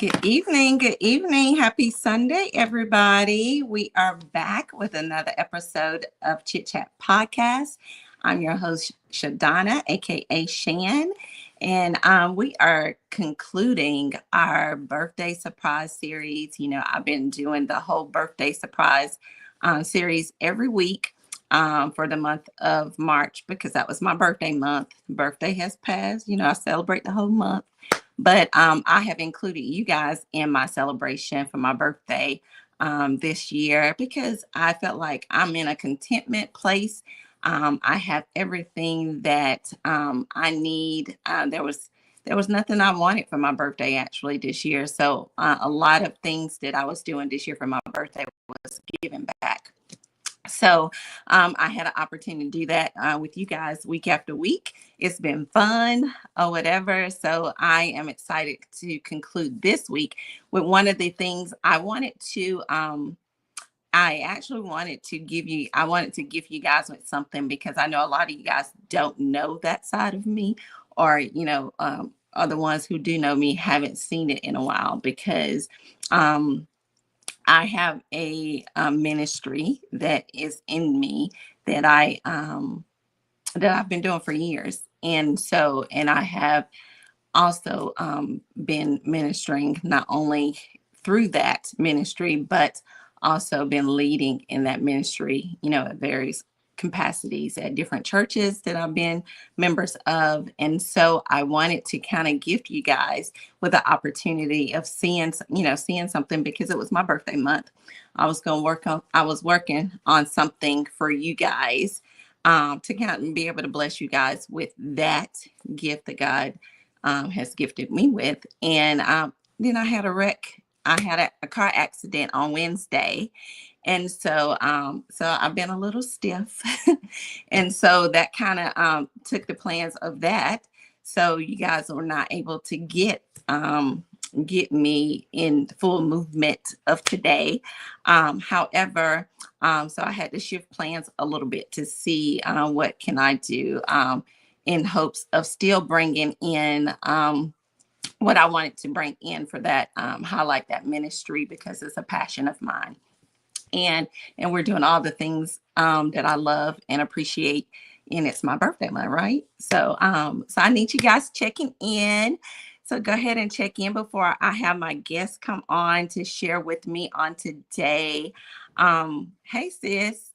Good evening. Good evening. Happy Sunday, everybody. We are back with another episode of Chit Chat Podcast. I'm your host, Shadana, aka Shan, and we are concluding our birthday surprise series. You know, I've been doing the whole birthday surprise series every week for the month of March because that was my birthday month. Birthday has passed. You know, I celebrate the whole month. But I have included you guys in my celebration for my birthday this year because I felt like I'm in a contentment place. I have everything that I need. There was nothing I wanted for my birthday actually this year. So a lot of things that I was doing this year for my birthday was giving back. So I had an opportunity to do that with you guys week after week. It's been fun or whatever. So I am excited to conclude this week with one of the things I wanted to. I actually I wanted to give you guys with something because I know a lot of you guys don't know that side of me, or, are the ones who do know me haven't seen it in a while because I have a ministry that is in me that I've been doing for years, and I have also been ministering not only through that ministry, but also been leading in that ministry. You know, at various capacities at different churches that I've been members of, and so I wanted to kind of gift you guys with the opportunity of seeing something because it was my birthday month. I was working on something for you guys to kind of be able to bless you guys with that gift that God has gifted me with. And then I had a wreck. I had a car accident on Wednesday. And so I've been a little stiff. And so that kind of took the plans of that. So you guys were not able to get me in full movement of today. However, so I had to shift plans a little bit to see what can I do in hopes of still bringing in what I wanted to bring in for that highlight that ministry because it's a passion of mine. And we're doing all the things that I love and appreciate, and it's my birthday month, right? So I need you guys checking in. So go ahead and check in before I have my guests come on to share with me on today. Hey sis,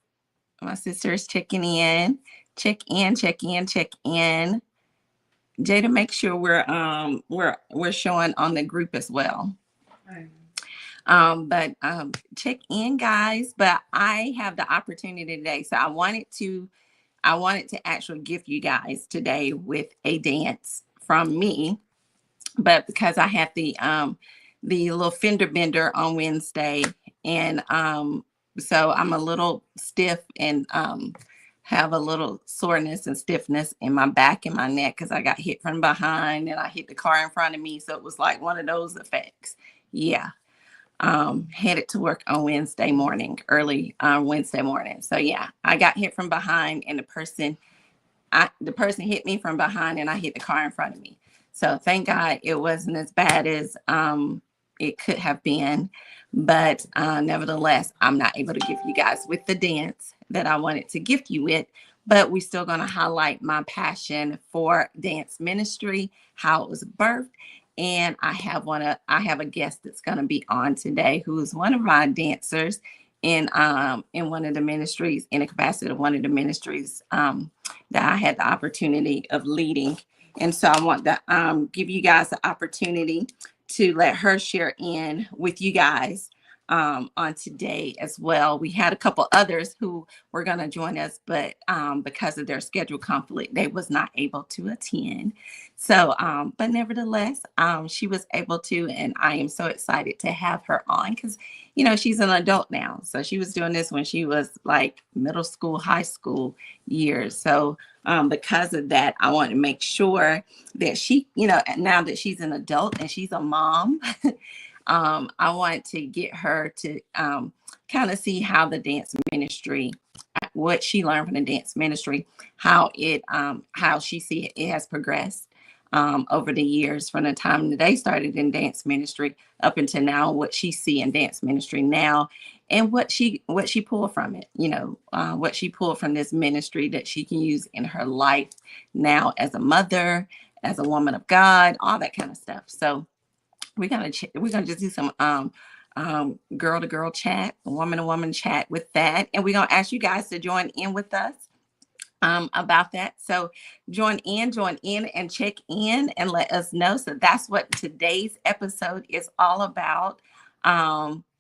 my sister is checking in. Check in, check in, check in. Jada, make sure we're showing on the group as well. Right. But check in, guys. But I have the opportunity today, so I wanted to actually gift you guys today with a dance from me. But because I had the little fender bender on Wednesday, and so I'm a little stiff and have a little soreness and stiffness in my back and my neck because I got hit from behind and I hit the car in front of me. So it was like one of those effects. Yeah. Headed to work on Wednesday morning, early Wednesday morning. So yeah, I got hit from behind and the person hit me from behind and I hit the car in front of me. So thank God it wasn't as bad as it could have been. But nevertheless, I'm not able to give you guys with the dance that I wanted to gift you with. But we're still going to highlight my passion for dance ministry, how it was birthed. And I have a guest that's going to be on today who is one of my dancers in one of the ministries, in a capacity of one of the ministries that I had the opportunity of leading. And so I want to give you guys the opportunity to let her share in with you guys on today as well. We had a couple others who were going to join us, but because of their schedule conflict, they was not able to attend. So, but nevertheless, she was able to, and I am so excited to have her on because, you know, she's an adult now. So she was doing this when she was like middle school, high school years. So because of that, I want to make sure that she, you know, now that she's an adult and she's a mom, I wanted to get her to kind of see how the dance ministry, what she learned from the dance ministry, how she see it has progressed over the years, from the time that they started in dance ministry up until now, what she see in dance ministry now, and what she pulled from it. What she pulled from this ministry that she can use in her life now as a mother, as a woman of God, all that kind of stuff. So we're gonna just do some girl to girl chat, woman to woman chat with that, and we're gonna ask you guys to join in with us about that. So join in and check in and let us know. So that's what today's episode is all about.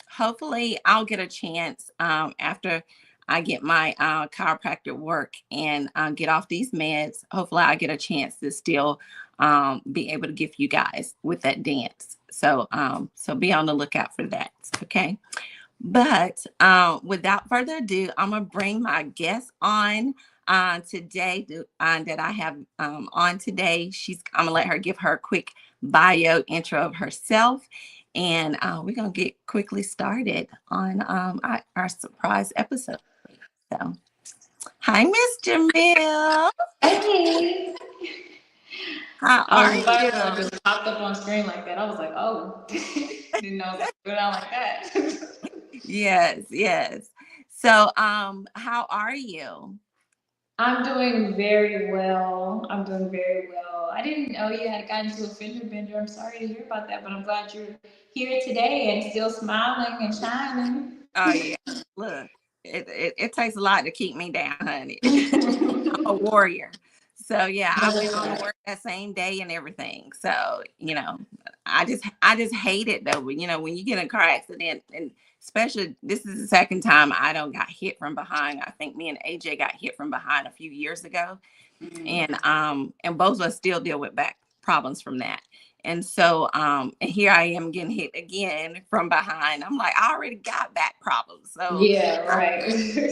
Hopefully I'll get a chance after I get my chiropractor work and get off these meds. Hopefully I'll get a chance to still be able to give you guys with that dance. So be on the lookout for that. Okay. But without further ado, I'm going to bring my guest on today that I have on today. I'm going to let her give her a quick bio intro of herself. And we're going to get quickly started on our surprise episode. So, hi, Miss Jamil. Hey. How I are was surprised when it you? just popped up on screen like that. I was like, oh, didn't know it would go down like that. Yes, yes. So, how are you? I'm doing very well. I'm doing very well. I didn't know you had gotten into a fender bender. I'm sorry to hear about that, but I'm glad you're here today and still smiling and shining. Oh yeah. Look, it takes a lot to keep me down, honey. I'm a warrior. So yeah, I went on to work that same day and everything. So, I just hate it though. When you get in a car accident, and especially this is the second time I don't got hit from behind. I think me and AJ got hit from behind a few years ago. And both of us still deal with back problems from that. And so and here I am getting hit again from behind. I'm like, I already got back problems. So Yeah, right.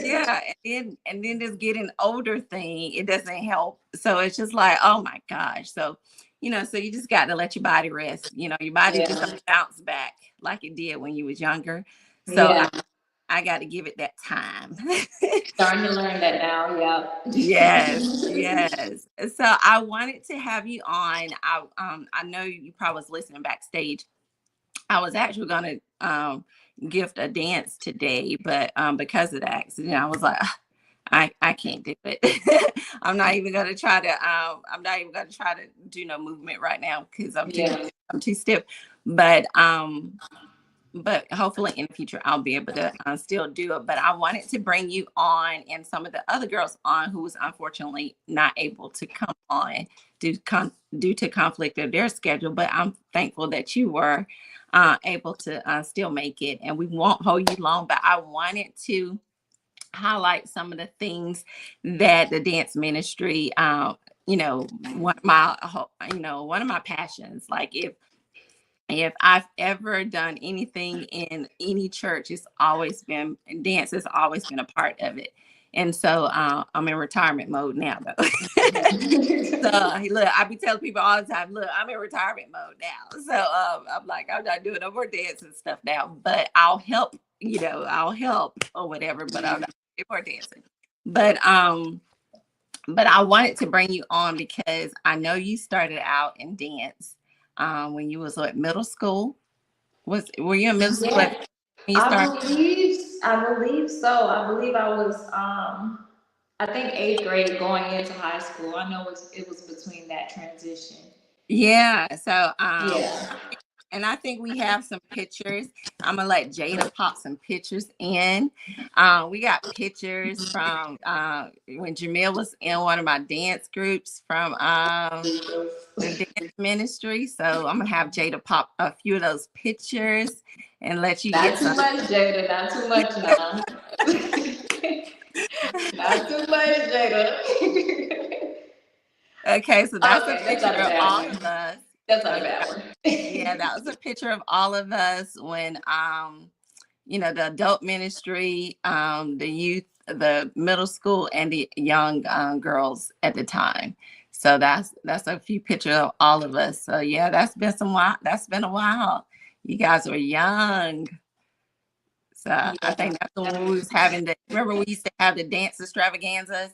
yeah, and then this getting older thing, it doesn't help. So it's just like, oh my gosh. So you just got to let your body rest. Your body just Yeah. don't bounce back like it did when you was younger. So Yeah. I got to give it that time. Starting to learn that now. Yes, Yeah. yes. So I wanted to have you on. I know you probably was listening backstage. I was actually gonna gift a dance today, but because of the accident, I was like, "Ugh, I can't do it. I'm not even gonna try to do no movement right now because Yeah. I'm too stiff. But hopefully in the future I'll be able to still do it. But I wanted to bring you on and some of the other girls on who was unfortunately not able to come on due to conflict of their schedule. But I'm thankful that you were able to still make it. And we won't hold you long, but I wanted to highlight some of the things that the dance ministry, one of my passions. Like if I've ever done anything in any church, it's always been dance has always been a part of it. And so I'm in retirement mode now, though. So look, I be telling people all the time, look, I'm in retirement mode now. So I'm like, I'm not doing no more dance and stuff now, but I'll help or whatever, but I'm not doing more dancing. But I wanted to bring you on because I know you started out in dance when you was what, middle school. Were you in middle school Yeah. when you started? I believe so. I believe I was I think eighth grade going into high school. I know it was between that transition. Yeah. So Yeah. and I think we have some pictures. I'm gonna let Jada pop some pictures in. We got pictures from when Jamil was in one of my dance groups from the dance ministry. So I'm gonna have Jada pop a few of those pictures and let you Not get too some. much, Jada. Not too much now. Not too much, Jada. Okay, so that's a Okay, that's picture not a of bad all one. of us. That's not So a bad one. yeah, that was a picture of all of us when the adult ministry, the youth, the middle school, and the young girls at the time. So that's a few pictures of all of us. So yeah, that's been a while. You guys were young. So I Yeah. think that's when we was having remember we used to have the dance extravaganzas?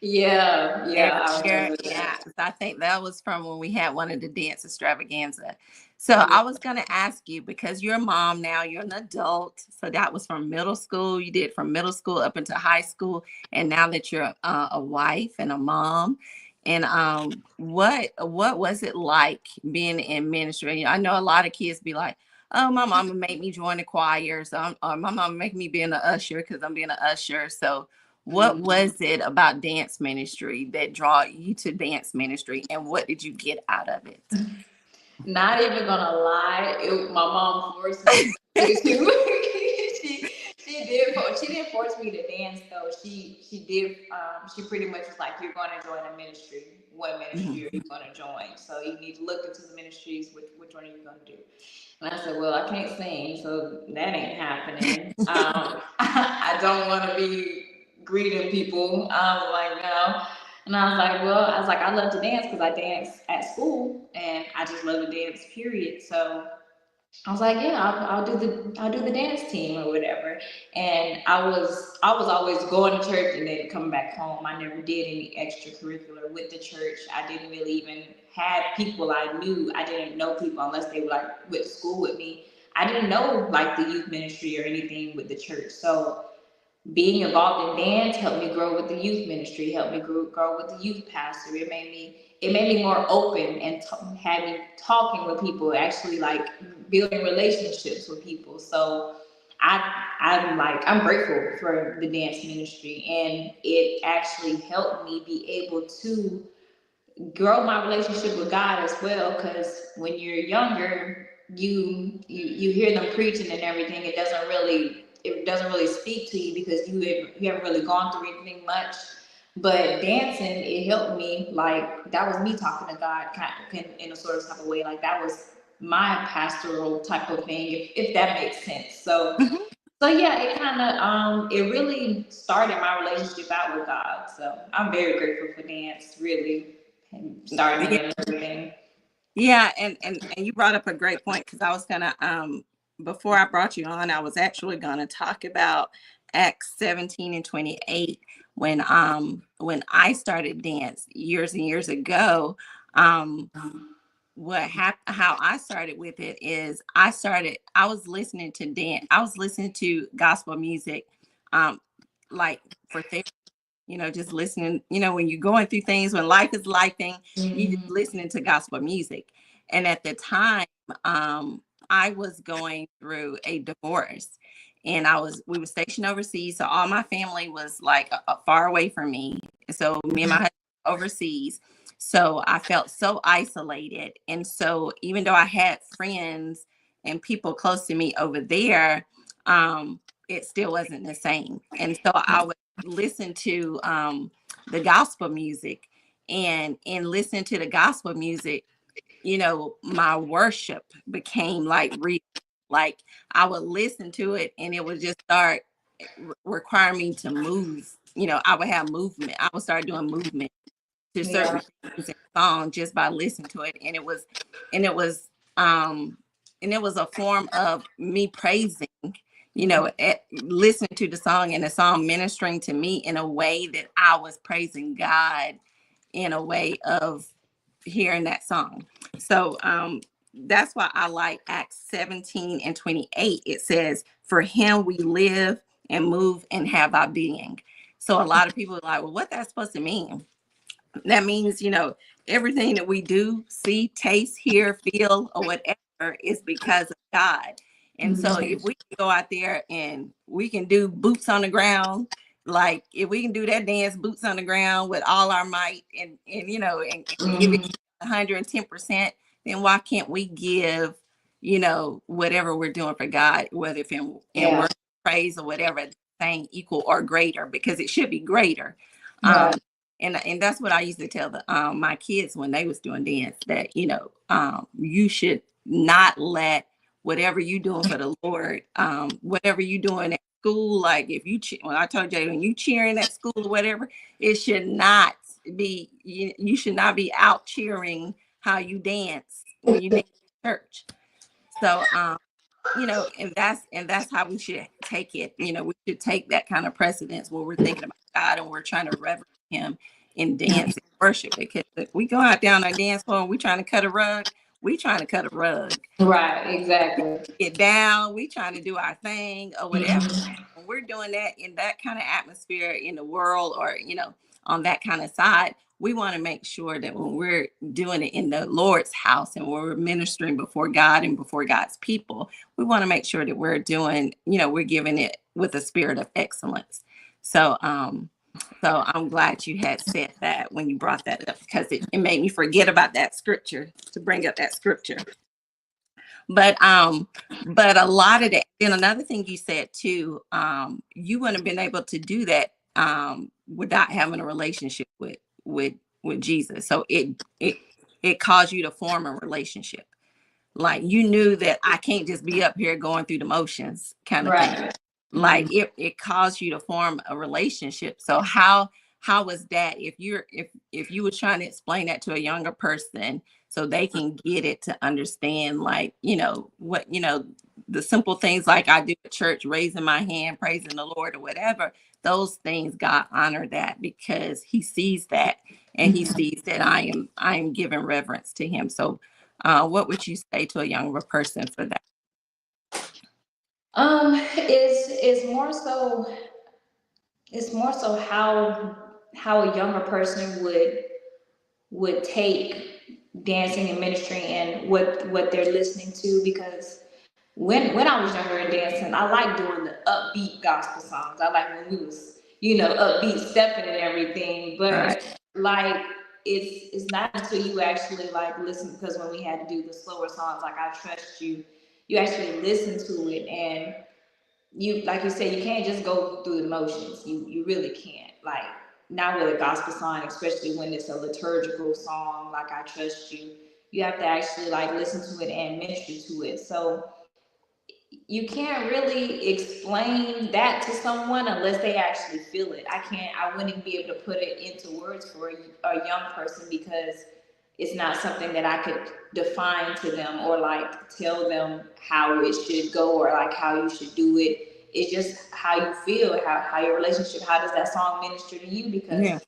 Yeah, Every yeah, I year, remember yeah. that. So I think that was from when we had one of the dance extravaganza. So Yeah. I was going to ask you, because you're a mom now, you're an adult. So that was from middle school. You did from middle school up into high school, and now that you're a wife and a mom. And what was it like being in ministry? I know a lot of kids be like, "Oh, my mama made me join the choir, so or my mama make me being an usher because I'm being an usher." So what Mhm. was it about dance ministry that draw you to dance ministry, and what did you get out of it? Not even gonna lie, my mom forced me to. She didn't force me to dance though. She did. She pretty much was like, "You're going to join a ministry. What Mhm. ministry are you going to join? So you need to look into the ministries. Which one are you going to do?" And I said, "Well, I can't sing, so that ain't happening. I don't want to be greeting people." I was like, "No." And I was like, "Well, I love to dance because I dance at school, and I just love to dance. Period." So I was like, "Yeah, I'll do the dance team or whatever." And I was always going to church and then coming back home. I never did any extracurricular with the church. I didn't really even have people I knew. I didn't know people unless they were like with school with me. I didn't know like the youth ministry or anything with the church. So being involved in dance helped me grow with the youth ministry, helped me grow with the youth pastor. It made me more open and had me talking with people, actually like building relationships with people. So I'm grateful for the dance ministry, and it actually helped me be able to grow my relationship with God as well. Because when you're younger, you hear them preaching and everything. It doesn't really speak to you because you haven't really gone through anything much. But dancing, it helped me. Like that was me talking to God, kind of in a sort of type of way. Like that was my pastoral type of thing, if that makes sense. So Mhm. so yeah, it really started my relationship out with God. So I'm very grateful for dance, really, and starting Yeah, it and everything. yeah, and you brought up a great point, because I was gonna before I brought you on, I was actually gonna talk about Acts 17 and 28, when I started dance years and years ago. Um what happened, how I started with it is I was listening to dance, I was listening to gospel music, um like for therapy, just listening, when you're going through things, when life is lifing, you just Mhm. listening to gospel music. And at the time, um I was going through a divorce, and we were stationed overseas, so all my family was like far away from me. So me and my husband were overseas, so I felt so isolated. And so even though I had friends and people close to me over there, um it still wasn't the same. And so I would listen to the gospel music, and in listening to the gospel music, my worship became like real. Like I would listen to it, and it would just start requiring me to move. I would have movement. I would start doing movement to certain Yeah. things in song just by listening to it. And it was um and it was a form of me praising, listening to the song, and the song ministering to me in a way that I was praising God in a way of hearing that song. So that's why I like Acts 17 and 28. It says, "For him we live and move and have our being." So a lot of people are like, "Well, what that's supposed to mean?" That means, everything that we do, see, taste, hear, feel, or whatever is because of God. And so Mhm. if we can go out there and we can do boots on the ground, like if we can do that dance boots on the ground with all our might, and give it Mhm. 110%, then why can't we give, whatever we're doing for God, whether if in Yeah. work, praise, or whatever, saying equal or greater, because it should be greater. Right. Um, and that's what I used to tell my kids when they was doing dance, that you should not let whatever you doing for the Lord, whatever you doing at school, like if when I told you, when you cheering at school or whatever, it should not be, you should not be out cheering how you dance when you dance in church. So and that's how we should take it. We should take that kind of precedence when we're thinking about God and we're trying to reverence him in dance and worship. Because if we go out down our dance floor and we trying to cut a rug, we trying to cut a rug. Right, exactly. Get down, we trying to do our thing or whatever. Mhm. When we're doing that in that kind of atmosphere in the world, or on that kind of side, we want to make sure that when we're doing it in the Lord's house and we're ministering before God and before God's people, we want to make sure that we're doing, we're giving it with a spirit of excellence. So I'm glad you had said that when you brought that up, because it made me forget about that scripture, to bring up that scripture. But a lot of that, then another thing you said too, you wouldn't have been able to do that without having a relationship with Jesus. So it caused you to form a relationship. Like, you knew that I can't just be up here going through the motions kind of thing. Right. Like, it caused you to form a relationship. So how was that, if you were trying to explain that to a younger person so they can get it, to understand, like, what, the simple things like I do at church, raising my hand, praising the Lord or whatever, those things, God honor that because he sees that, and he sees that I am giving reverence to him. So what would you say to a younger person for that? Is more so, it's more so how a younger person would take dancing and ministry and what they're listening to. Because when I was younger and dancing, I like doing the upbeat gospel songs. I like when we was, upbeat stepping and everything. Right. But like, it's not until you actually like listen, because when we had to do the slower songs like I Trust You, you actually listen to it, and you, like you said, you can't just go through the motions. You really can't. Like, not with a gospel song, especially when it's a liturgical song like I Trust You. You have to actually like listen to it and minister to it. So you can't really explain that to someone unless they actually feel it. I wouldn't be able to put it into words for a young person, because it's not something that I could define to them or like tell them how it should go or like how you should do it. It's just how you feel, how your relationship, how does that song minister to you? Because Yeah.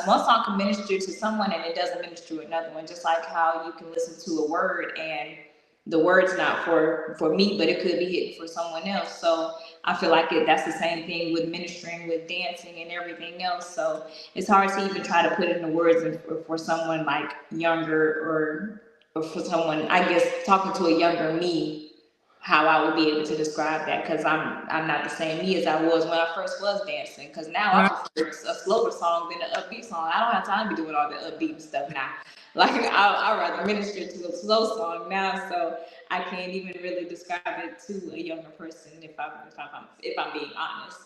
one song can minister to someone and it doesn't minister to another one. Just like how you can listen to a word and the word's not for me, but it could be hitting for someone else. So I feel like that's the same thing with ministering, with dancing and everything else. So it's hard to even try to put it into words for someone like younger, or for someone, I guess, talking to a younger me, how I would be able to describe that, because I'm not the same me as I was when I first was dancing. Because now Right. I prefer a slower song than an upbeat song. I don't have time to be doing all the upbeat stuff now. Like, I rather minister to a slow song now, so I can't even really describe it to a younger person if I'm being honest.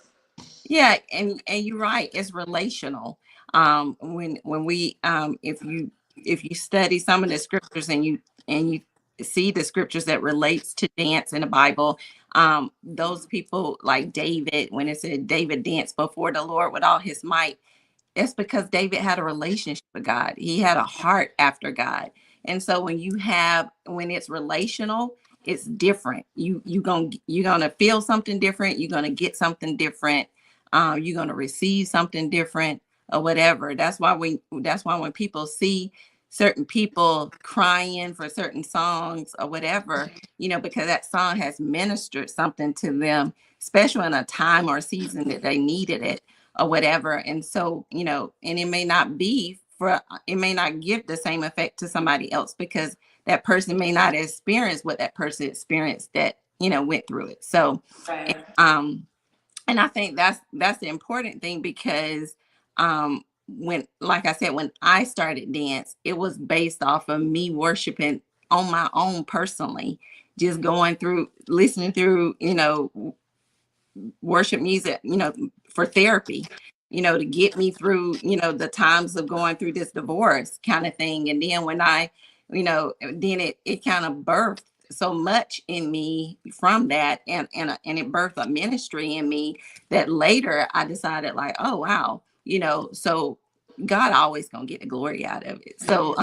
Yeah, and you're right. It's relational. When we if you study some of the scriptures, and you see the scriptures that relates to dance in the Bible, those people like David, when it said David danced before the Lord with all his might, it's because David had a relationship with God. He had a heart after God. And so when it's relational, it's different. You're gonna feel something different. You're gonna get something different. You're gonna receive something different or whatever. That's why when people see certain people crying for certain songs or whatever, because that song has ministered something to them, especially in a time or season that they needed it or whatever. And so, and it may not give the same effect to somebody else, because that person may not experience what that person experienced that, went through it. So, Right. and I think that's the important thing, because when, like I said, when I started dance, it was based off of me worshiping on my own personally, just going through, listening through, worship music, for therapy, to get me through, the times of going through this divorce kind of thing. And then when then it kind of birthed so much in me from that, and it birthed a ministry in me that later I decided, like, oh wow, so God always gonna get the glory out of it. So,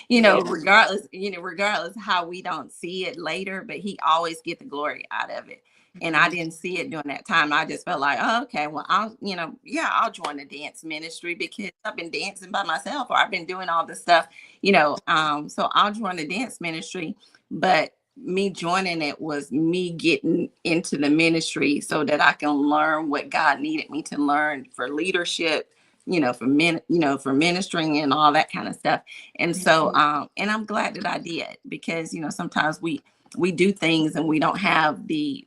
Yeah. regardless how we don't see it later, but He always get the glory out of it. And I didn't see it during that time. I just felt like, oh, okay, well, I'll join the dance ministry because I've been dancing by myself, or I've been doing all this stuff, so I'll join the dance ministry. But me joining it was me getting into the ministry so that I can learn what God needed me to learn for leadership, for men, for ministering and all that kind of stuff. And so, and I'm glad that I did, because, sometimes we do things and we don't have the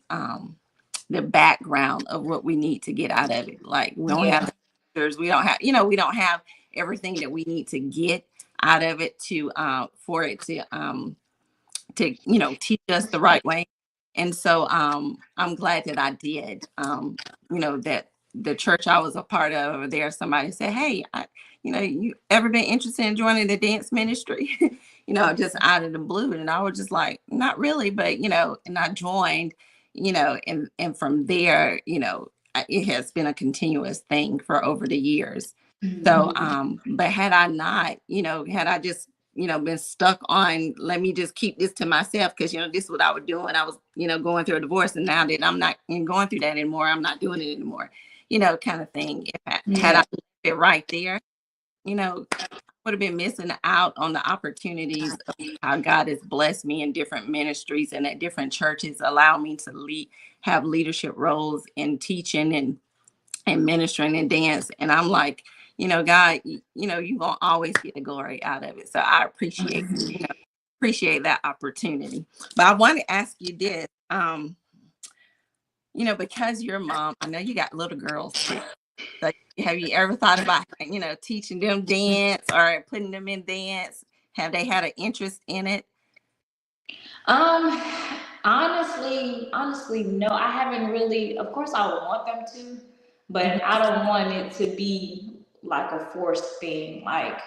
background of what we need to get out of it. Like, we don't have pictures, we don't have, we don't have everything that we need to get out of it to for it to teach us the right way. And so I'm glad that I did. That the church I was a part of over there, somebody said, hey, you ever been interested in joining the dance ministry? Just out of the blue. And I was just like, not really, but and I joined, and from there, it has been a continuous thing for over the years. So but had I not, had I just been stuck on, let me just keep this to myself, because this is what I would do when I was going through a divorce, and now that I'm not going through that anymore, I'm not doing it anymore, kind of thing. Had I left it right there, would have been missing out on the opportunities of how God has blessed me in different ministries and at different churches, allow me to have leadership roles in teaching and ministering and dance. And I'm like, God, you're gonna always get the glory out of it. So I appreciate that opportunity. But I want to ask you this, because your mom, I know you got little girls too. So have you ever thought about, teaching them dance or putting them in dance? Have they had an interest in it? Um, honestly, no. I haven't really. Of course, I would want them to, but I don't want it to be like a forced thing. Like,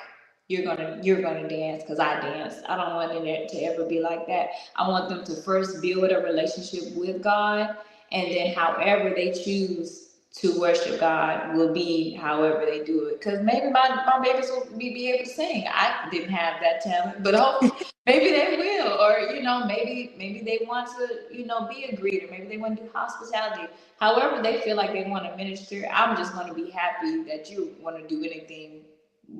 you're gonna dance because I dance. I don't want it to ever be like that. I want them to first build a relationship with God, and then however they choose to worship God will be however they do it. Because maybe my babies will be able to sing. I didn't have that talent, but hopefully maybe they will. Or maybe they want to be a greeter. Maybe they want to do hospitality. However they feel like they want to minister, I'm just going to be happy that you want to do anything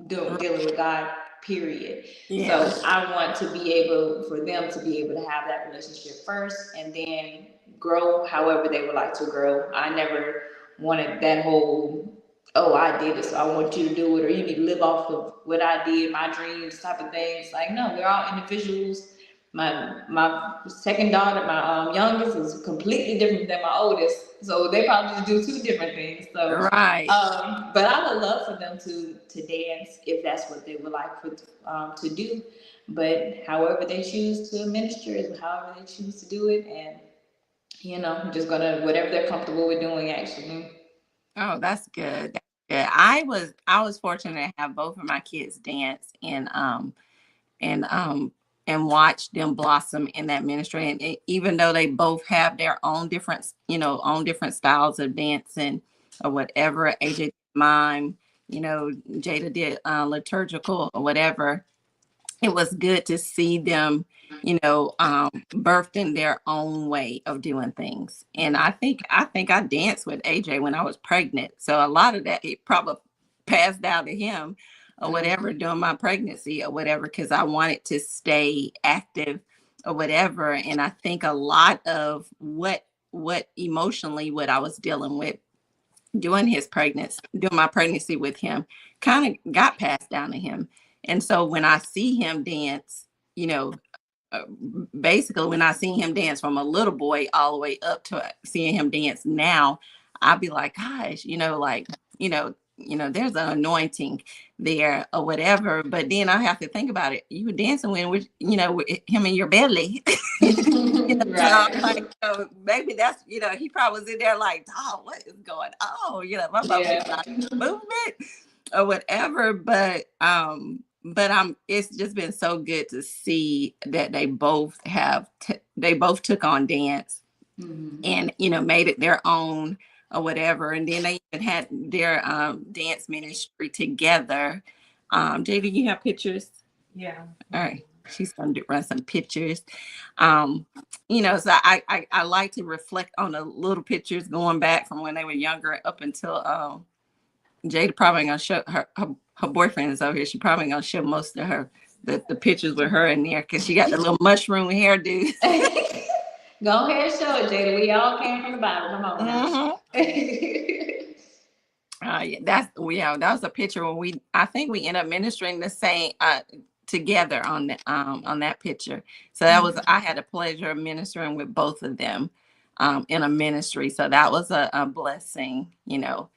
dealing with God, period. Yeah. So I want to be able for them to be able to have that relationship first, and then grow however they would like to grow. I never wanted that whole, oh, I did it, so I want you to do it, or you need to live off of what I did, my dreams type of thing. It's like, no, we're all individuals. My second daughter, my youngest, is completely different than my oldest, so they probably just do two different things. So, Right. but I would love for them to dance if that's what they would like to do. But however they choose to minister is however they choose to do it, and just gonna whatever they're comfortable with doing. Actually. Oh, that's good. That's good. I was fortunate to have both of my kids dance and and watch them blossom in that ministry. And even though they both have their own different styles of dancing or whatever, AJ mime, Jada did liturgical or whatever. It was good to see them, birthed in their own way of doing things. And I think I danced with AJ when I was pregnant. So a lot of that it probably passed down to him or whatever during my pregnancy or whatever, because I wanted to stay active or whatever. And I think a lot of what emotionally what I was dealing with during my pregnancy with him kind of got passed down to him. And so when I see him dance, you know, uh, basically when I see him dance from a little boy all the way up to seeing him dance now, I'll be like, gosh, there's an anointing there or whatever. But then I have to think about it. You were dancing with him in your belly. So I'm Right. like, maybe that's, he probably was in there like, oh, what is going on? My baby's Yeah. not movement or whatever. But it's just been so good to see that they both took on dance Mhm. and, made it their own. or whatever. And then they even had their dance ministry together. Jada, you have pictures? Yeah. All right. She's going to run some pictures. You know, so I like to reflect on the little pictures going back from when they were younger up until Jada probably going to show her boyfriend is over here. She probably going to show most of her the pictures with her in there because she got the little mushroom hairdo. Go ahead and show it, Jada. We all came from the Bible. Come on now. Yeah, that was a picture when I think we ended up ministering the same together on that picture. So that was, I had the pleasure of ministering with both of them in a ministry. So that was a blessing, you know,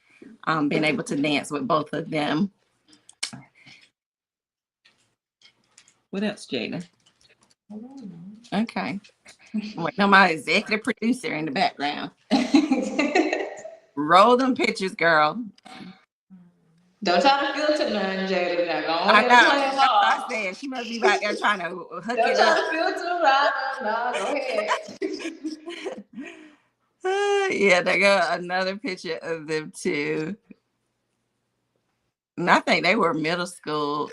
being able to dance with both of them. What else, Jada? Okay. Wait, no, my executive producer in the background. Roll them pictures, girl. Don't try to filter none, Jada. Now go I ahead know. and play them off. I said she must be right there trying to hook Don't it try up. to filter right. No, go ahead. Yeah, they got another picture of them too. And I think they were middle school.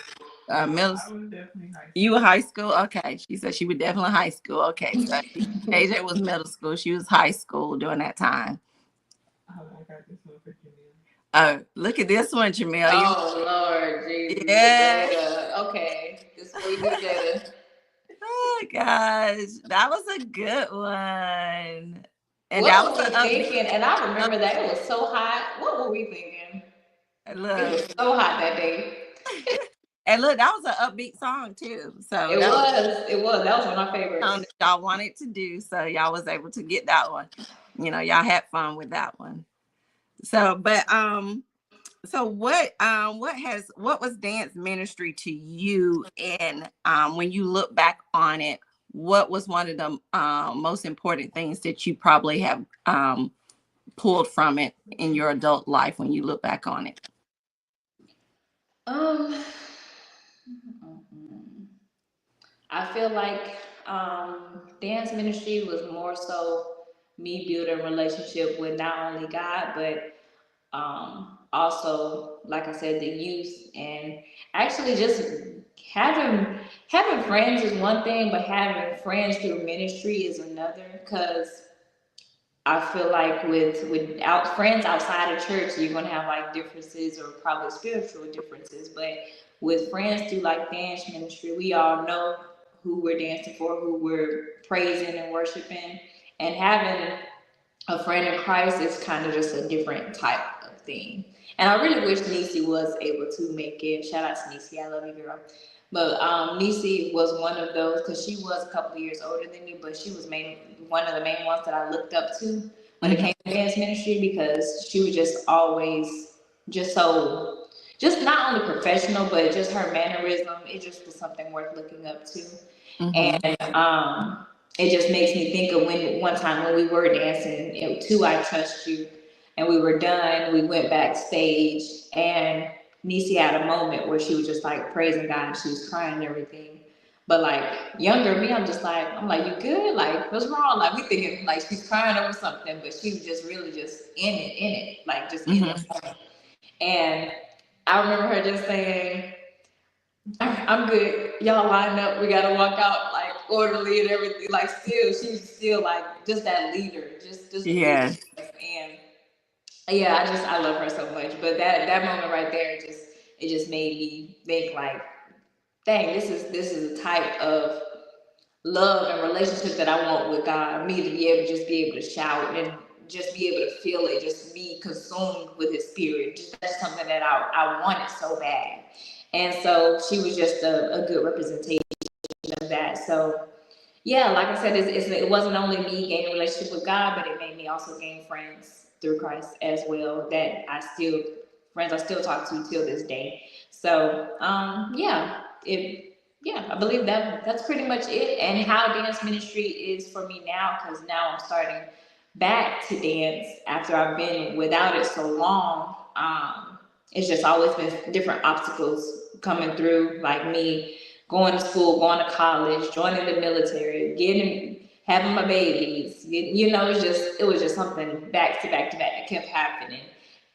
I was definitely high school. You were high school? Okay. She said she was definitely high school. Okay. So AJ was middle school. She was high school during that time. Oh, I got this one for Jamil. Oh, look at this one, Jamil. Oh, Lord. Jesus. Yeah. Jada. Okay. This is what we do, Jada. Oh, gosh. That was a good one. And what that was we thinking? And I remember that it was so hot. What were we thinking? Look. It was so hot that day. And look, that was an upbeat song too. So it was. That was one of my favorites. Y'all wanted to do, so y'all was able to get that one. You know, y'all had fun with that one. So, but so what was dance ministry to you? And when you look back on it, what was one of the most important things that you probably have pulled from it in your adult life when you look back on it? I feel like dance ministry was more so me building a relationship with not only God, but also, like I said, the youth, and actually just having friends is one thing, but having friends through ministry is another. Because I feel like without friends outside of church, you're gonna have like differences or probably spiritual differences. But with friends through like dance ministry, we all know who we're dancing for, who we're praising and worshiping, and having a friend in Christ is kind of just a different type of thing. And I really wish Nisi was able to make it. Shout out to Nisi, I love you, girl. But Nisi was one of those, because she was a couple of years older than me, but she was one of the main ones that I looked up to when it came to dance ministry, because she was just always just not only professional, but just her mannerism. It just was something worth looking up to. And it just makes me think of one time when we were dancing, to I Trust You, and we were done, we went backstage, and Nisi had a moment where she was just like praising God, and she was crying and everything. But like younger me, I'm like, you good? Like, what's wrong? Like, we thinking like she's crying over something, but she was just really just in it, like just in the moment. And I remember her just saying, I'm good. Y'all line up. We gotta walk out like orderly and everything. Like she's still like just that leader. Just yeah. And yeah, I love her so much. But that moment right there, it just made me think like, dang, this is a type of love and relationship that I want with God. Me to be able to shout and just be able to feel it, just be consumed with His Spirit. Just that's something that I wanted so bad. And so she was just a good representation of that. So yeah, like I said, it wasn't only me gaining a relationship with God, but it made me also gain friends through Christ as well, that I still talk to till this day. So I believe that's pretty much it. And how dance ministry is for me now, because now I'm starting back to dance after I've been without it so long. It's just always been different obstacles coming through, like me going to school, going to college, joining the military, having my babies. It was just something back to back to back that kept happening.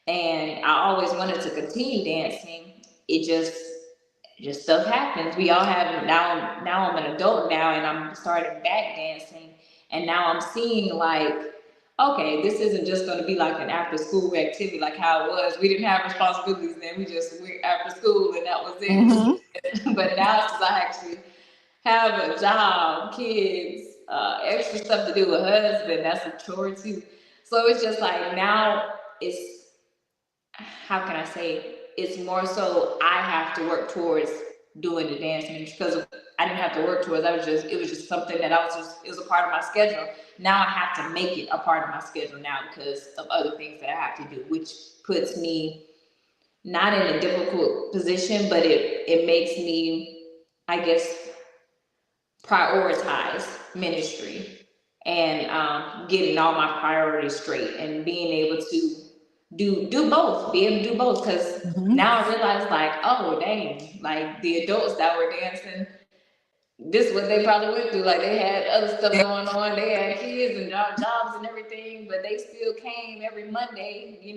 And I always wanted to continue dancing. It just stuff happens. We all have now I'm an adult now and I'm starting back dancing. And now I'm seeing like, okay, this isn't just going to be like an after school activity like how it was. We didn't have responsibilities then. We just went after school and that was it. Mm-hmm. But now since I actually have a job, kids, extra stuff to do with husband, that's a chore too. So it's just like now it's, how can I say, it's more so I have to work towards doing the dancing because I didn't have to work towards. It was just something that it was a part of my schedule. Now I have to make it a part of my schedule now because of other things that I have to do, which puts me not in a difficult position, but it makes me, I guess, prioritize ministry and getting all my priorities straight and being able to do both, be able to do both. Because now I realize, like, oh dang, like the adults that were dancing, this is what they probably went through. Like they had other stuff going on, they had kids and jobs and everything, but they still came every Monday,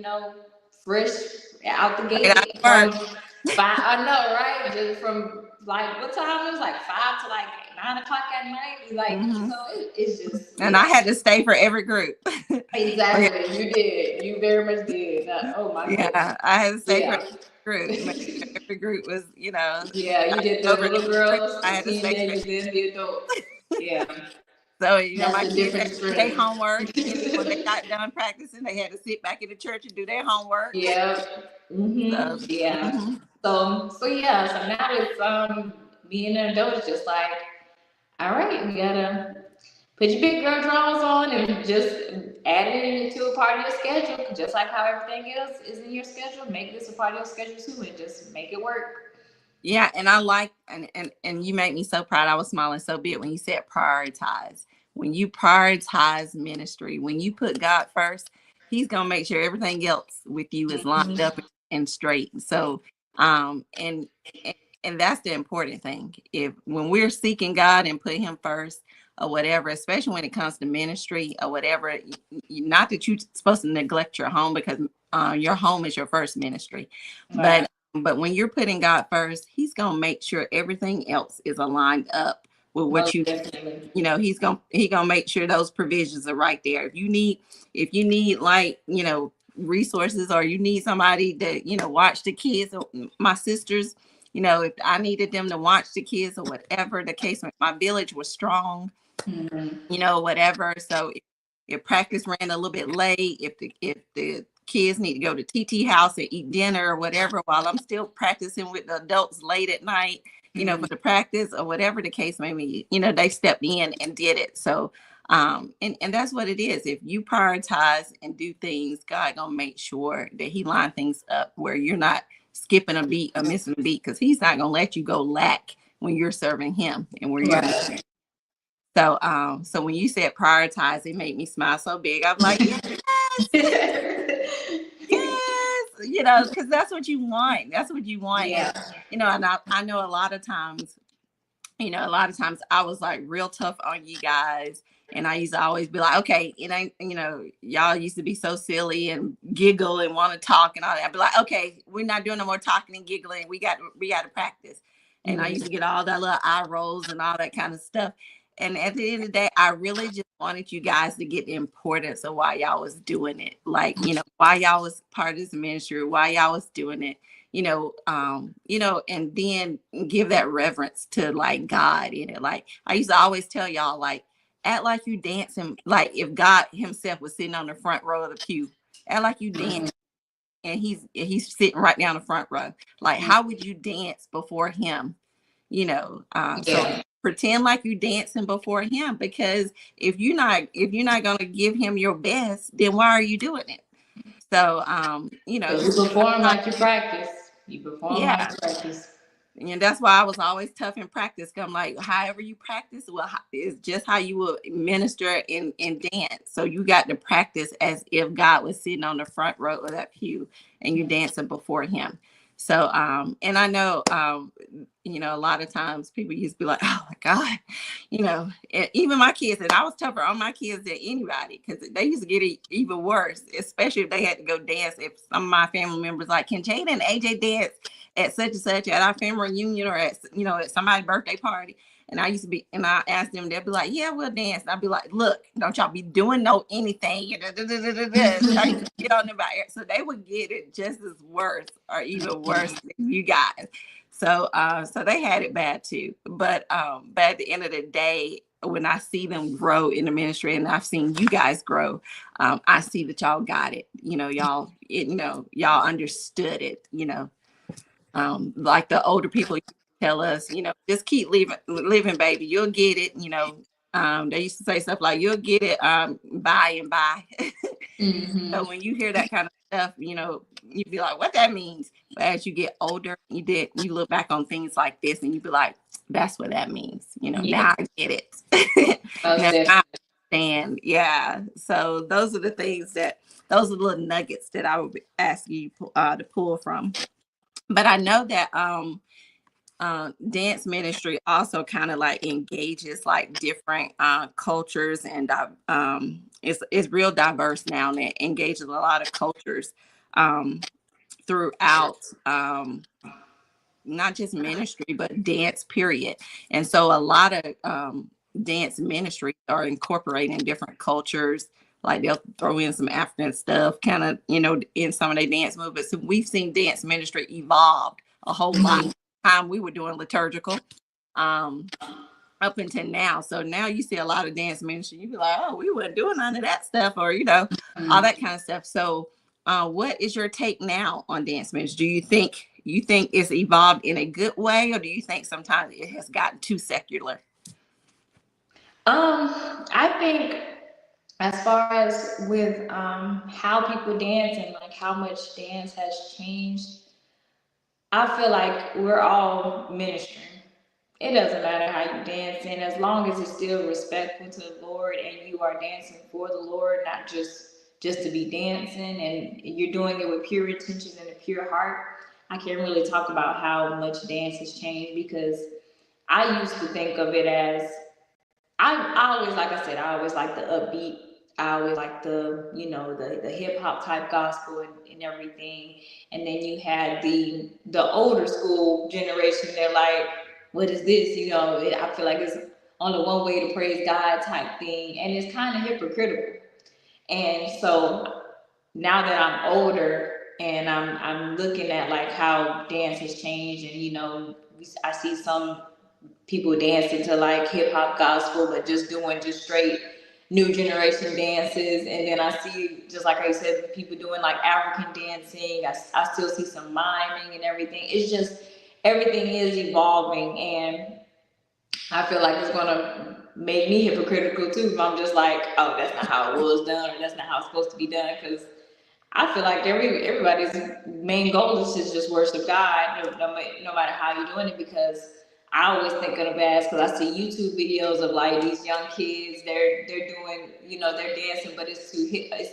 fresh out the gate. I know, right? Just from like what time? It was like 5 to like 9 o'clock at night. Like so, it's just. And I had to stay for every group. Exactly, you did. You very much did. Oh my goodness. Yeah, I had to stay for every group. Every group was, Yeah, you did the little girls, I had the to stay teenagers, then the adults. Yeah. So, my kids had to do their homework. When they got done practicing, they had to sit back in the church and do their homework. Yeah. So, yeah. So yeah. So now it's being an adult is just like, all right, we gotta put your big girl drawers on and just add it into a part of your schedule, just like how everything else is in your schedule. Make this a part of your schedule too, and just make it work. Yeah, and I like and you make me so proud. I was smiling so big when you said prioritize. When you prioritize ministry, when you put God first, He's gonna make sure everything else with you is lined up and straight. So, and that's the important thing. When we're seeking God and put Him first, or whatever, especially when it comes to ministry or whatever, not that you're supposed to neglect your home because your home is your first ministry, right. But when you're putting God first, He's gonna make sure everything else is aligned up with what He's gonna make sure those provisions are right there. If you need like resources, or you need somebody to watch the kids, or my sisters, if I needed them to watch the kids or whatever the case, my village was strong, whatever. So if practice ran a little bit late, if the kids need to go to TT house and eat dinner or whatever, while I'm still practicing with the adults late at night, for the practice or whatever the case may be, they stepped in and did it. So, and that's what it is. If you prioritize and do things, God gonna make sure that He line things up where you're not skipping a beat or missing a beat, because He's not gonna let you go lack when you're serving Him and where you're right. So when you said prioritize, it made me smile so big. I'm like, yes, because that's what you want. That's what you want. Yeah. And, I know a lot of times I was like real tough on you guys. And I used to always be like, okay, it ain't, y'all used to be so silly and giggle and want to talk and all that. I'd be like, okay, we're not doing no more talking and giggling. We got to practice. And I used to get all that little eye rolls and all that kind of stuff. And at the end of the day, I really just wanted you guys to get the importance of why y'all was doing it. Like, why y'all was part of this ministry, why y'all was doing it, and then give that reverence to like God in it. Like I used to always tell y'all, like, act like you dancing, like if God Himself was sitting on the front row of the pew, act like you dance and he's sitting right down the front row. Like, how would you dance before Him? So pretend like you dancing before Him, because if you're not going to give Him your best, then why are you doing it? So, you perform like you practice. You perform like you practice. And that's why I was always tough in practice. I'm like, however you practice, well, it's just how you will minister and dance. So you got to practice as if God was sitting on the front row of that pew and you're dancing before Him. So, and I know, you know, a lot of times people used to be like, oh my God, you know, even my kids, and I was tougher on my kids than anybody because they used to get it even worse, especially if they had to go dance. If some of my family members like, can Jada and AJ dance at such and such at our family reunion or at, you know, at somebody's birthday party? And I used to be, and I asked them, they'd be like, yeah, we'll dance. And I'd be like, look, don't y'all be doing no anything. I used to get on them about it. So they would get it just as worse or even worse than you guys. So so they had it bad too. But at the end of the day, when I see them grow in the ministry and I've seen you guys grow, I see that y'all got it. You know, y'all understood it, you know. Like the older people tell us, you know, just keep living, baby. You'll get it. You know, they used to say stuff like, "You'll get it by and by." Mm-hmm. So when you hear that kind of stuff, you know, you'd be like, "What that means?" But as you get older, you look back on things like this, and you'd be like, "That's what that means." You know, Yeah. now I get it. Now I understand. Yeah. So those are the things those are the little nuggets that I would ask you to pull from. But I know that dance ministry also kind of like engages like different cultures, and it's real diverse now, and it engages a lot of cultures throughout not just ministry but dance period. And so a lot of dance ministry are incorporating different cultures. Like they'll throw in some African stuff, kind of, you know, in some of their dance movements. So we've seen dance ministry evolve a whole lot. Time we were doing liturgical, up until now. So now you see a lot of dance ministry. You be like, oh, we weren't doing none of that stuff, or you know, all that kind of stuff. So, what is your take now on dance ministry? Do you think it's evolved in a good way, or do you think sometimes it has gotten too secular? I think as far as with how people dance and like how much dance has changed, I feel like we're all ministering. It doesn't matter how you dance, and as long as it's still respectful to the Lord and you are dancing for the Lord, not just to be dancing, and you're doing it with pure intention and a pure heart. I can't really talk about how much dance has changed because I used to think of it as I always, like I said, I always like the upbeat. I always like the, you know, the hip hop type gospel and everything. And then you had the older school generation. They're like, what is this? You know, I feel like it's only one way to praise God type thing, and it's kind of hypocritical. And so now that I'm older and I'm looking at like how dance has changed, and you know, I see some people dancing to like hip hop gospel, but just doing just straight new generation dances. And then I see, just like I said, people doing like African dancing. I still see some miming and everything. It's just everything is evolving, and I feel like it's gonna make me hypocritical too if I'm just like, oh, that's not how it was done, or that's not how it's supposed to be done. Because I feel like everybody's main goal is to just worship God, no matter how you're doing it. Because I always think of the best because I see YouTube videos of like these young kids. They're doing, you know, they're dancing, but it's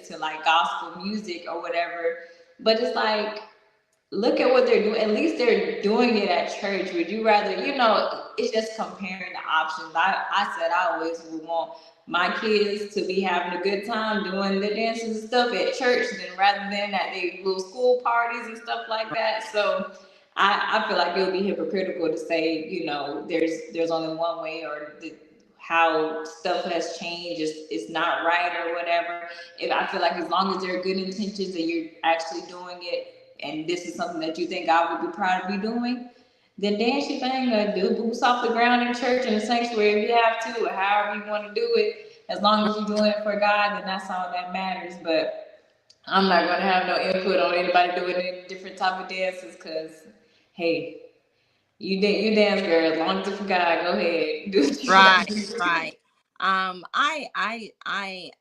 to like gospel music or whatever. But it's like, look at what they're doing. At least they're doing it at church. Would you rather, you know, it's just comparing the options. I said I always would want my kids to be having a good time doing the dances and stuff at church than rather than at their little school parties and stuff like that. So I feel like it would be hypocritical to say, you know, there's only one way, or how stuff has changed is not right or whatever. If I feel like as long as there are good intentions and you're actually doing it, and this is something that you think God would be proud of you doing, then dance your thing, do boots off the ground in church in the sanctuary if you have to, or however you want to do it. As long as you're doing it for God, then that's all that matters. But I'm not going to have no input on anybody doing any different type of dances because, hey, you dance, girl. As long as it's for God, go ahead. Do what you Right, gotta do. right.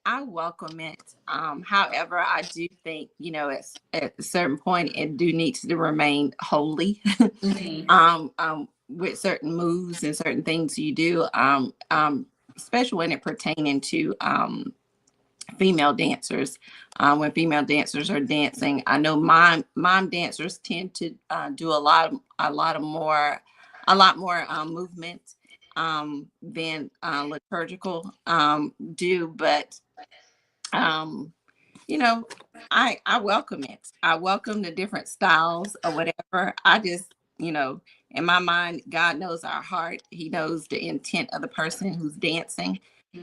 I welcome it. However, I do think, you know, at a certain point it do needs to remain holy. Mm-hmm. With certain moves and certain things you do, especially when it pertaining to female dancers. When female dancers are dancing, I know mime dancers tend to do a lot more movement than liturgical do, but you know, I welcome it. I welcome the different styles or whatever. I just, in my mind, God knows our heart. He knows the intent of the person who's dancing,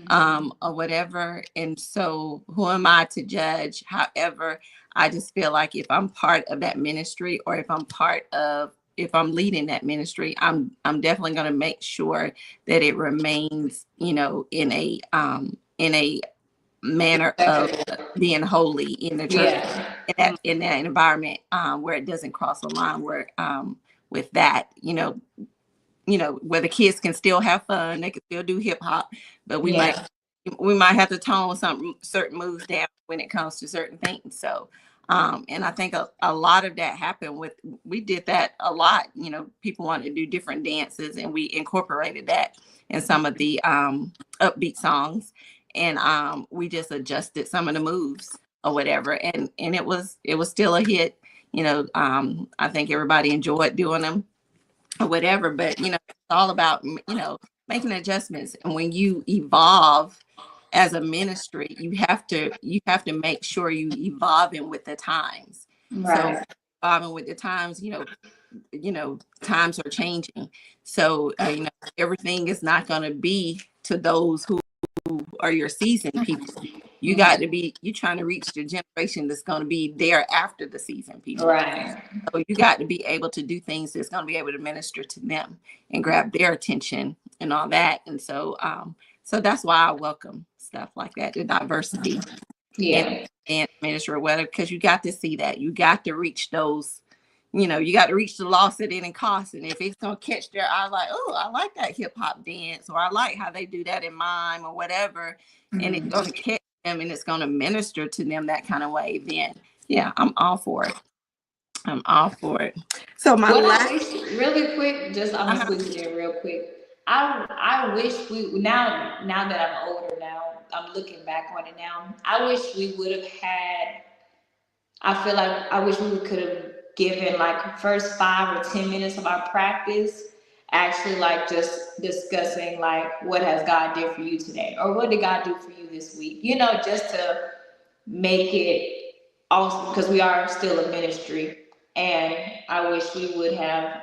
or whatever. And so who am I to judge? However, I just feel like if I'm part of that ministry, or if I'm leading that ministry, I'm definitely going to make sure that it remains, in a manner of being holy in the church, in that environment, where it doesn't cross a line where with that, where the kids can still have fun, they can still do hip hop, but we might have to tone certain moves down when it comes to certain things. So and I think a lot of that happened we did that a lot. People wanted to do different dances, and we incorporated that in some of the upbeat songs, and we just adjusted some of the moves or whatever, and it was still a hit. I think everybody enjoyed doing them or whatever, but it's all about making adjustments. And when you evolve as a ministry, you have to make sure you evolving with the times. Right. So evolving with the times, times are changing. So everything is not going to be to those who are your seasoned people. You got to be, you're trying to reach the generation that's going to be there after the seasoned people. Right. So you got to be able to do things that's going to be able to minister to them and grab their attention and all that. And so, so that's why I welcome stuff like that, the diversity and ministry, whether, because you got to see that, you got to reach those, you got to reach the lost that didn't cost. And if it's going to catch their eye, like, oh, I like that hip hop dance, or I like how they do that in mime or whatever, and it's going to catch them and it's going to minister to them that kind of way, then yeah, I'm all for it. I'm all for it. So my really quick, just I'm gonna squeeze it in real quick. I wish we now that I'm older now, I'm looking back on it now. I wish we would have had. I feel like I wish we could have given like first 5 or 10 minutes of our practice actually like just discussing like what has God did for you today, or what did God do for you this week, just to make it awesome, because we are still a ministry. And I wish we would have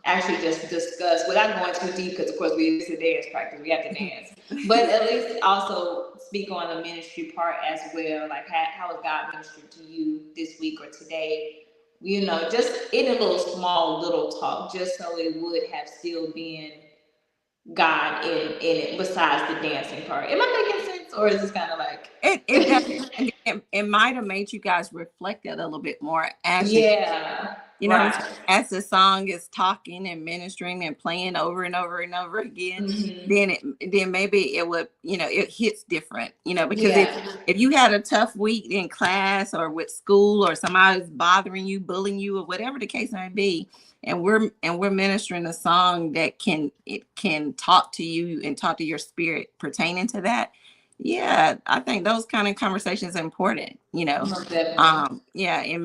actually just discussed, without going too deep, because of course it's a dance practice, we have to dance, but at least also speak on the ministry part as well, like how has God ministered to you this week or today, just in a little talk, just so it would have still been God in it, besides the dancing part. Am I making sense, or is this kind of like it might have made you guys reflect it a little bit more as as the song is talking and ministering and playing over and over and over again, then maybe it would, it hits different, because if you had a tough week in class or with school, or somebody's bothering you, bullying you, or whatever the case may be, and we're ministering a song that can talk to you and talk to your spirit pertaining to that. Yeah, I think those kind of conversations are important, in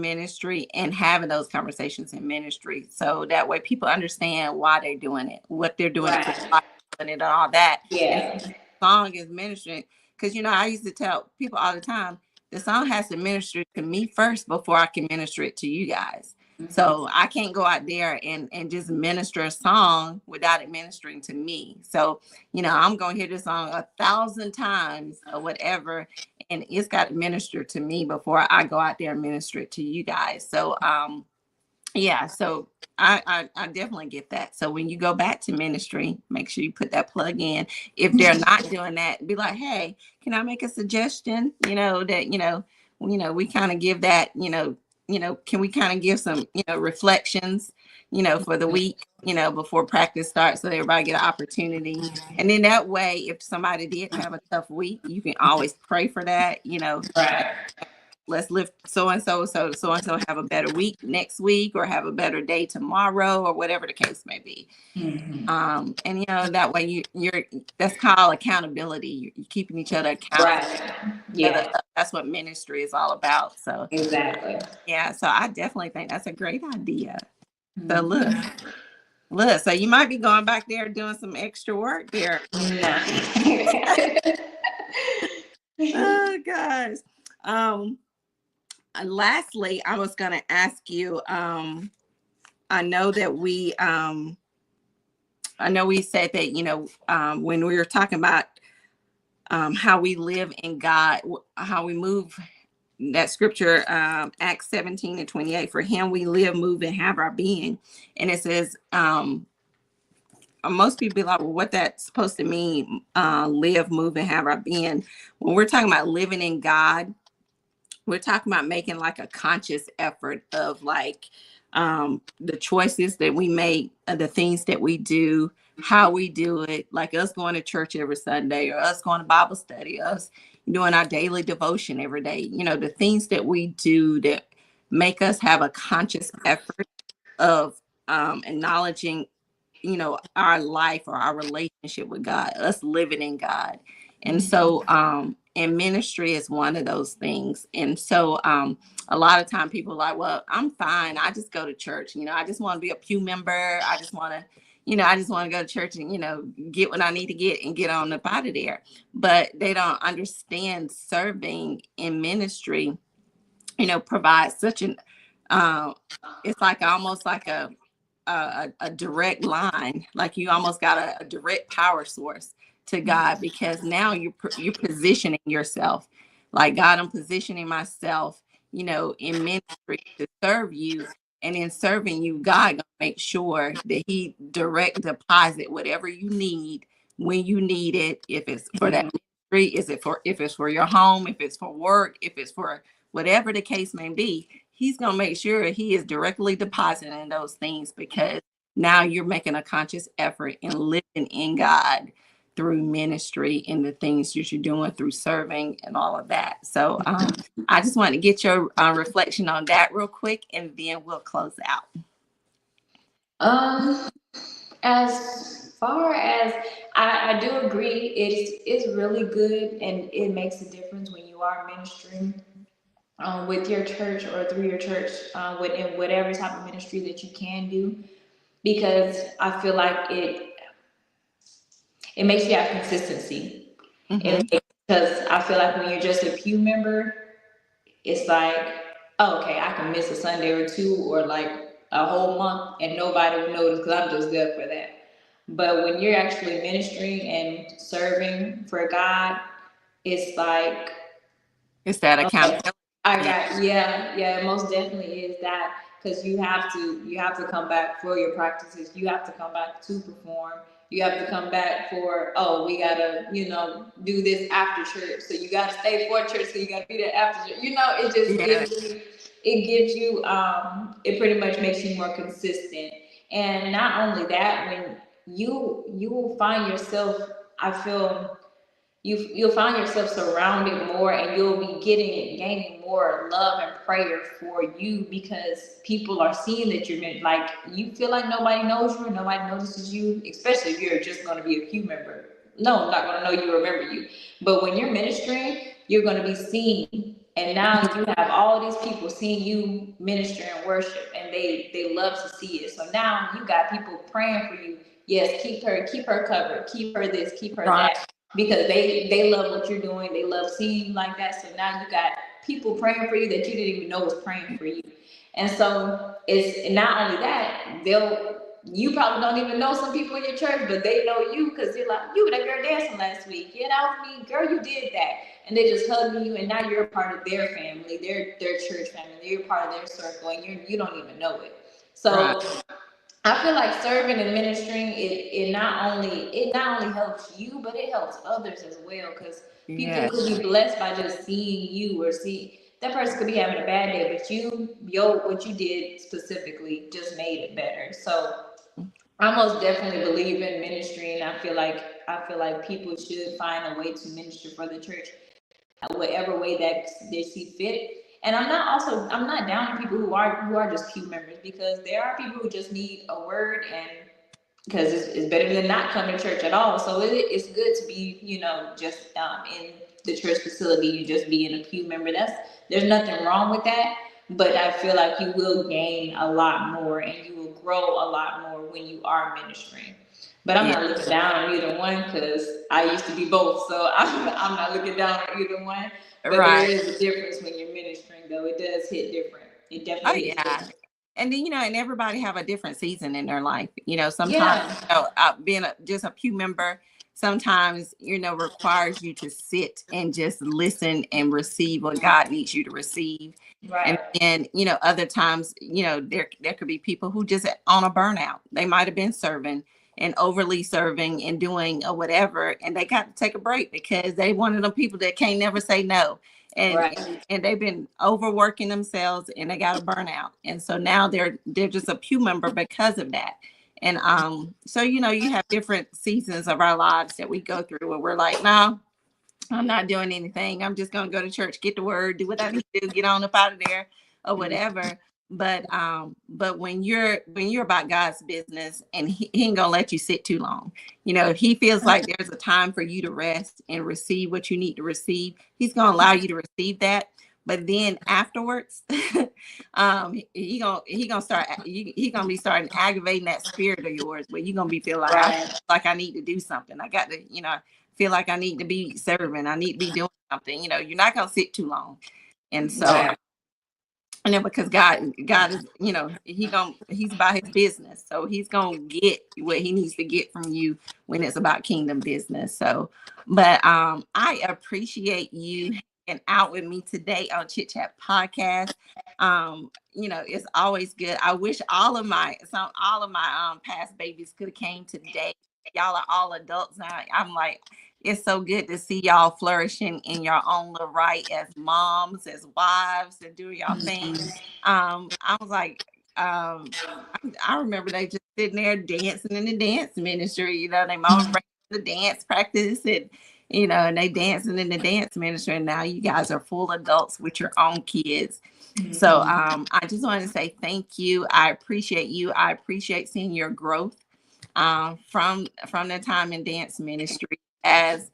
ministry, and having those conversations in ministry, so that way people understand why they're doing it, what they're doing, and all that. And the song is ministering, because I used to tell people all the time, the song has to minister to me first before I can minister it to you guys. So I can't go out there and just minister a song without it ministering to me. So, I'm going to hear this song 1,000 times or whatever, and it's got to minister to me before I go out there and minister it to you guys. So, so I definitely get that. So when you go back to ministry, make sure you put that plug in. If they're not doing that, be like, hey, can I make a suggestion? That, we kind of give that, can we kind of give some, reflections, for the week, before practice starts, so everybody get an opportunity. And then that way, if somebody did have a tough week, you can always pray for that, let's lift so and so have a better week next week, or have a better day tomorrow, or whatever the case may be. Mm-hmm. And that way you're that's called accountability. You're keeping each other accountable. Right. Yeah. That's what ministry is all about. So Exactly. yeah, so I definitely think that's a great idea. So Mm-hmm. look, so you might be going back there doing some extra work there. Nah. Oh gosh. Lastly, I was gonna ask you, I know we said that, when we were talking about how we live in God, how we move, that scripture, Acts 17:28, for him we live, move, and have our being. And it says, most people be like, well, what that's supposed to mean, live, move, and have our being. When we're talking about living in God, we're talking about making like a conscious effort of like the choices that we make, the things that we do, how we do it, like us going to church every Sunday, or us going to Bible study, us doing our daily devotion every day. The things that we do that make us have a conscious effort of acknowledging, our life or our relationship with God, us living in God. And so and ministry is one of those things. And so a lot of time people are like, well, I'm fine, I just go to church, I just want to be a pew member, I just want to go to church and get what I need to get and get on up out of there. But they don't understand serving in ministry provides such an it's like almost like a direct line, like you almost got a direct power source to God, because now you're positioning yourself like, God, I'm positioning myself in ministry to serve you. And in serving you, God gonna make sure that he direct deposit whatever you need when you need it. If it's for that ministry, if it's for your home, if it's for work, if it's for whatever the case may be, he's going to make sure he is directly depositing those things, because now you're making a conscious effort in living in God through ministry and the things that you're doing through serving and all of that. So I just want to get your reflection on that real quick, and then we'll close out. As far as I do agree, it's really good, and it makes a difference when you are ministering with your church or through your church, within whatever type of ministry that you can do, because I feel like it makes you have consistency. Because I feel like when you're just a pew member, it's like, oh, okay, I can miss a Sunday or two, or like a whole month, and nobody will notice because I'm just there for that. But when you're actually ministering and serving for God, it's like, it's that accountability. Yeah, most definitely is that, because you have to come back for your practices. You have to come back to perform. You have to come back for, oh, we gotta, do this after church. So you gotta stay for church. So you gotta be there after church. It just gives you, it pretty much makes you more consistent. And not only that, when you will find yourself, I feel, you'll find yourself surrounded more, and you'll be gaining more love and prayer for you, because people are seeing that you're like, you feel like nobody knows you or nobody notices you, especially if you're just going to be a pew member. No, I'm not going to know you, remember you. But when you're ministering, you're going to be seen, and now you have all these people seeing you minister and worship, and they love to see it. So now you got people praying for you. Yes, keep her covered, keep her this, keep her that, because they love what you're doing. They love seeing you like that. So now you got people praying for you that you didn't even know was praying for you. And so it's not only that, you probably don't even know some people in your church, but they know you, because you're like, you were that girl dancing last week. Yeah, that was me. Girl, you did that. And they just hugging you, and now you're a part of their family, their church family. You're part of their circle, and you don't even know it. So right. I feel like serving and ministering, it not only helps you, but it helps others as well, because people could be blessed by just seeing you, or see that person could be having a bad day, but what you did specifically just made it better. So I most definitely believe in ministry, and I feel like people should find a way to minister for the church, whatever way that they see fit. And I'm not down to people who are just pew members, because there are people who just need a word, and because it's better than not coming to church at all. So it's good to be, just in the church facility, you just being a pew member. There's nothing wrong with that, but I feel like you will gain a lot more and you will grow a lot more when you are ministering. But I'm not looking down on either one, because I used to be both, so I'm not looking down on either one. But there is a difference when you're ministering, though. It does hit different. It definitely hits different. And then, and everybody have a different season in their life. Sometimes, being just a pew member, sometimes, requires you to sit and just listen and receive what God needs you to receive. Right. And other times, there could be people who just on a burnout. They might have been serving and overly serving and doing or whatever, and they got to take a break because they one of them people that can't never say no. And they've been overworking themselves and they got a burnout. And so now they're just a pew member because of that. And so you have different seasons of our lives that we go through where we're like, no, I'm not doing anything. I'm just gonna go to church, get the word, do what I need to do, get on up out of there or whatever. But when you're about God's business, and he ain't gonna let you sit too long. If he feels like there's a time for you to rest and receive what you need to receive, he's gonna allow you to receive that. But then afterwards, he gonna be starting aggravating that spirit of yours, where you're gonna be feeling like I need to do something. I got to, feel like I need to be serving. I need to be doing something. You're not gonna sit too long. And so and then because God is, he's about his business. So he's going to get what he needs to get from you when it's about kingdom business. So, but I appreciate you hanging out with me today on Chit Chat Podcast. It's always good. I wish all of my past babies could have came today. Y'all are all adults now. I'm like, it's so good to see y'all flourishing in your own little right as moms, as wives, and doing y'all thing. I was like, I remember they just sitting there dancing in the dance ministry. They mom bring the dance practice, and and they dancing in the dance ministry. And now you guys are full adults with your own kids. So I just want to say thank you. I appreciate you. I appreciate seeing your growth from the time in dance ministry as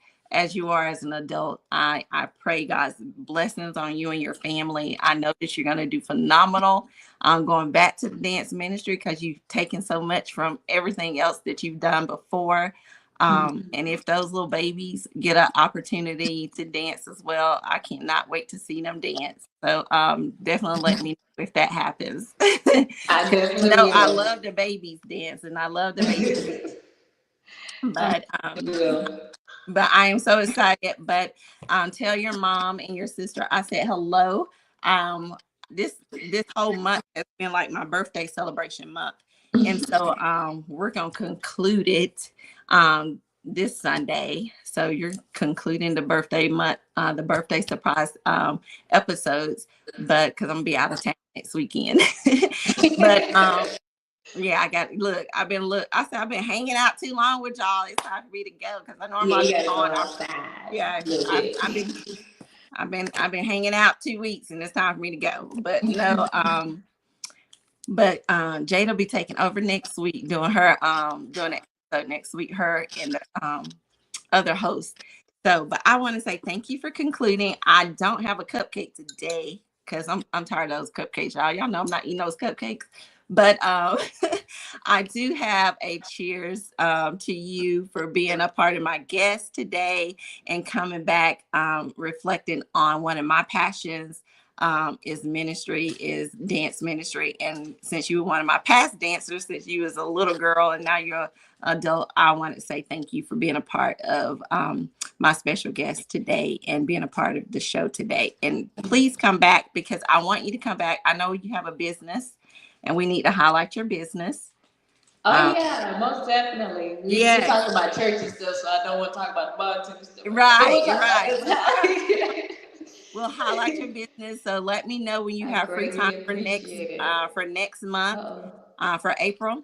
you are as an adult. I pray God's blessings on you and your family. I know that you're going to do phenomenal going back to the dance ministry, because you've taken so much from everything else that you've done before. And if those little babies get an opportunity to dance as well, I cannot wait to see them dance. So definitely let me know if that happens. I definitely will. I love the babies dance, and I love the babies. But I am so excited. But tell your mom and your sister I said hello. This whole month has been like my birthday celebration month. And so we're going to conclude it this Sunday. So you're concluding the birthday month, the birthday surprise episodes, but because I'm going to be out of town next weekend. But yeah, I've been hanging out too long with y'all. It's time for me to go, because I know I'm going outside. Yeah, I've been hanging out 2 weeks, and it's time for me to go. But no, Jade will be taking over next week, doing her doing it next week, her and the other host. So, but I want to say thank you for concluding. I don't have a cupcake today because I'm tired of those cupcakes, y'all. Y'all know I'm not eating those cupcakes. But I do have a cheers to you for being a part of my guest today and coming back, reflecting on one of my passions is ministry, is dance ministry. And since you were one of my past dancers, since you was a little girl and now you're an adult, I want to say thank you for being a part of my special guest today and being a part of the show today. And please come back, because I want you to come back. I know you have a business, and we need to highlight your business. Yeah, most definitely. We're talking about church and stuff, so I don't want to talk about the bartender stuff. Right. We'll highlight your business. So let me know when you have free time for next month, for April,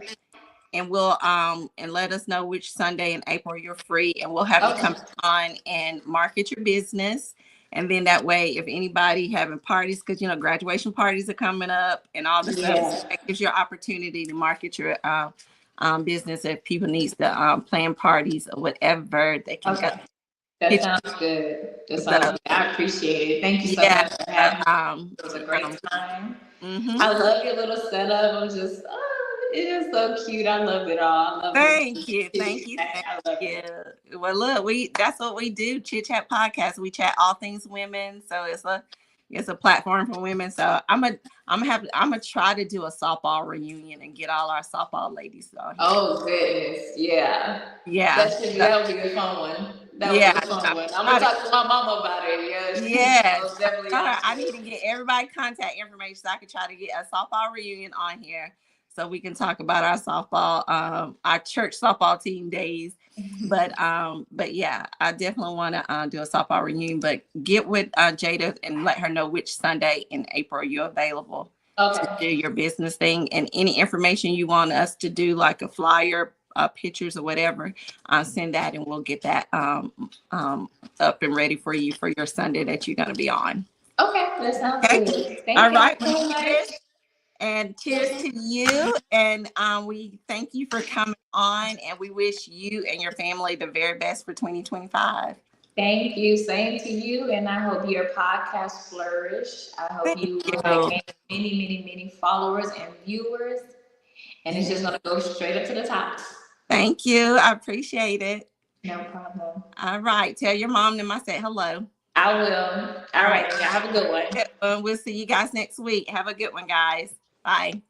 and we'll and let us know which Sunday in April you're free, and we'll have you come on and market your business. And then that way, if anybody having parties, because graduation parties are coming up and all this stuff, it gives you an opportunity to market your business. If people needs to plan parties or whatever, they can go. That sounds good. I appreciate it. Thank you so much for having me. It was a great time. I love your little setup. I'm just, it is so cute. I love it all. I love Thank you. Well, look, that's what we do. Chit Chat Podcast. We chat all things women. So it's a platform for women. So I'm gonna try to do a softball reunion and get all our softball ladies on here. Oh goodness, yeah. That would be a fun one. That would be a fun one. I'm gonna talk to my mama about it. Yes. Definitely. I need to get everybody contact information so I can try to get a softball reunion on here, so we can talk about our softball, our church softball team days. But yeah, I definitely want to do a softball reunion. But get with Jada and let her know which Sunday in April you're available to do your business thing, and any information you want us to do, like a flyer, pictures or whatever, send that and we'll get that up and ready for you for your Sunday that you're going to be on. Okay, that sounds good. All right. So much. And cheers to you. And we thank you for coming on, and we wish you and your family the very best for 2025. Thank you. Same to you. And I hope your podcast flourish. I hope you will gain many followers and viewers. And it's just going to go straight up to the top. Thank you. I appreciate it. No problem. All right. Tell your mom that I said hello. I will. All right. Have a good one. We'll see you guys next week. Have a good one, guys. Bye.